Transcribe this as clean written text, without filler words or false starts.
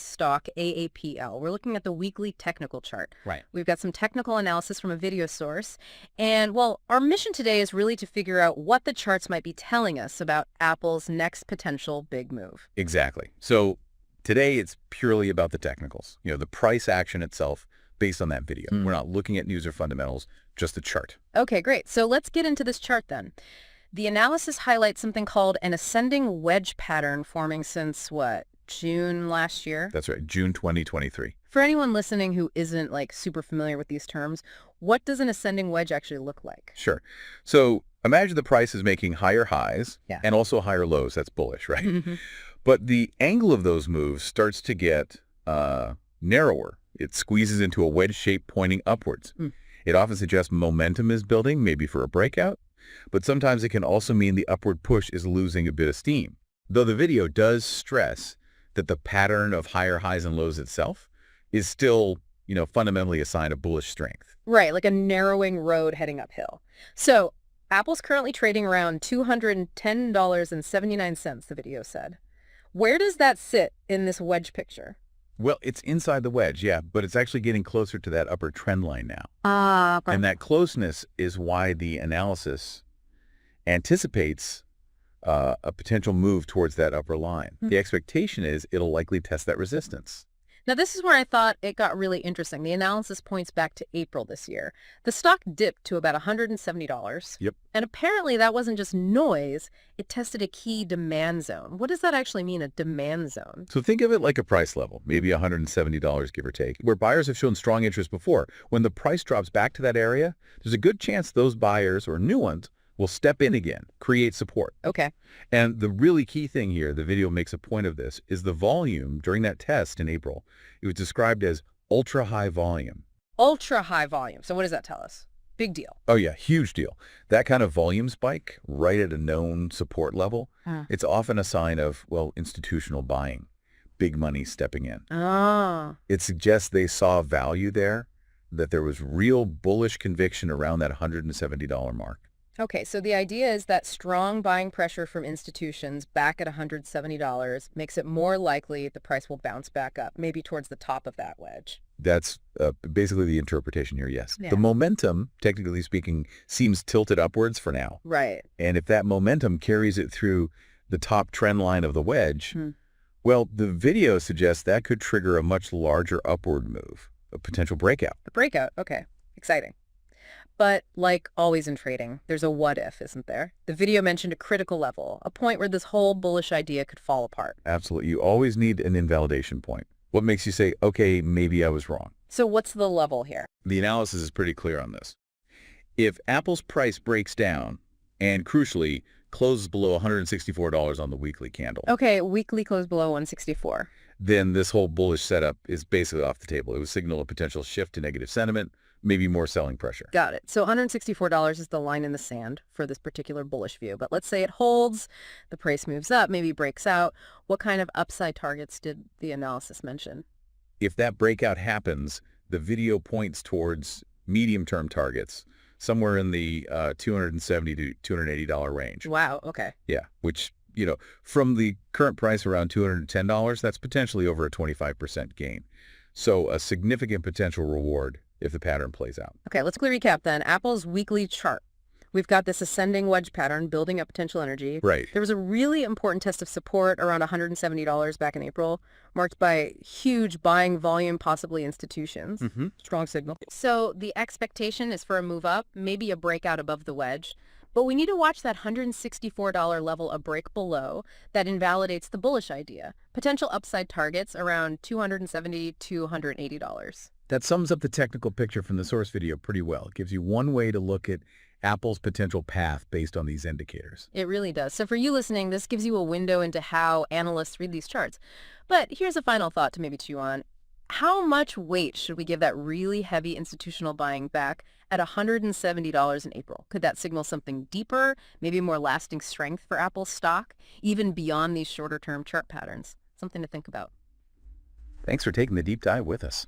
stock AAPL. We're looking at the weekly technical chart. Right. We've got some technical analysis from a video source. And, well, our mission today is really to figure out what the charts might be telling us about Apple's next potential big move. Exactly. So today it's purely about the technicals, the price action itself based on that video. We're not looking at news or fundamentals, just the chart. Okay, great. So let's get into this chart then. The analysis highlights something called an ascending wedge pattern forming since, what, June last year? That's right, June 2023. For anyone listening who isn't super familiar with these terms, what does an ascending wedge actually look like? Sure. So imagine the price is making higher highs and also higher lows. That's bullish, right? But the angle of those moves starts to get narrower. It squeezes into a wedge shape pointing upwards. It often suggests momentum is building, maybe for a breakout, but sometimes it can also mean the upward push is losing a bit of steam. Though the video does stress that the pattern of higher highs and lows itself is still, fundamentally a sign of bullish strength. Right, like a narrowing road heading uphill. So Apple's currently trading around $210.79, the video said. Where does that sit in this wedge picture? Well, it's inside the wedge, yeah, but it's actually getting closer to that upper trend line now. Okay. And that closeness is why the analysis anticipates a potential move towards that upper line. The expectation is it'll likely test that resistance. Now, this is where I thought it got really interesting. The analysis points back to April this year. The stock dipped to about $170. Yep. And apparently that wasn't just noise. It tested a key demand zone. What does that actually mean, a demand zone? So think of it like a price level, maybe $170, give or take, where buyers have shown strong interest before. When the price drops back to that area, there's a good chance those buyers or new ones will step in again, create support. Okay. And the really key thing here, the video makes a point of this, is the volume during that test in April. It was described as ultra-high volume. Ultra-high volume. So what does that tell us? Big deal. Oh, yeah, huge deal. That kind of volume spike right at a known support level, it's often a sign of, institutional buying, big money stepping in. It suggests they saw value there, that there was real bullish conviction around that $170 mark. Okay, so the idea is that strong buying pressure from institutions back at $170 makes it more likely the price will bounce back up, maybe towards the top of that wedge. That's basically the interpretation here, yes. Yeah. The momentum, technically speaking, seems tilted upwards for now. Right. And if that momentum carries it through the top trend line of the wedge, well, the video suggests that could trigger a much larger upward move, a potential breakout. A breakout, okay. Exciting. But like always in trading, there's a what if, isn't there? The video mentioned a critical level, a point where this whole bullish idea could fall apart. Absolutely. You always need an invalidation point. What makes you say, okay, maybe I was wrong? So what's the level here? The analysis is pretty clear on this. If Apple's price breaks down and, crucially, closes below $164 on the weekly candle. Okay, weekly close below 164. Then this whole bullish setup is basically off the table. It would signal a potential shift to negative sentiment, maybe more selling pressure. Got it. So $164 is the line in the sand for this particular bullish view. But let's say it holds, the price moves up, maybe breaks out. What kind of upside targets did the analysis mention? If that breakout happens, the video points towards medium-term targets, somewhere in the $270 to $280 range. Wow, okay. Yeah, which, from the current price around $210, that's potentially over a 25% gain. So a significant potential reward if the pattern plays out. Okay, let's quickly recap then. Apple's weekly chart. We've got this ascending wedge pattern building up potential energy. Right. There was a really important test of support around $170 back in April, marked by huge buying volume, possibly institutions. Strong signal. So the expectation is for a move up, maybe a breakout above the wedge. But we need to watch that $164 level a break below that invalidates the bullish idea. Potential upside targets around $270 to $280. That sums up the technical picture from the source video pretty well. It gives you one way to look at Apple's potential path based on these indicators. It really does. So for you listening, this gives you a window into how analysts read these charts. But here's a final thought to maybe chew on. How much weight should we give that really heavy institutional buying back at $170 in April? Could that signal something deeper, maybe more lasting strength for Apple's stock, even beyond these shorter-term chart patterns? Something to think about. Thanks for taking the deep dive with us.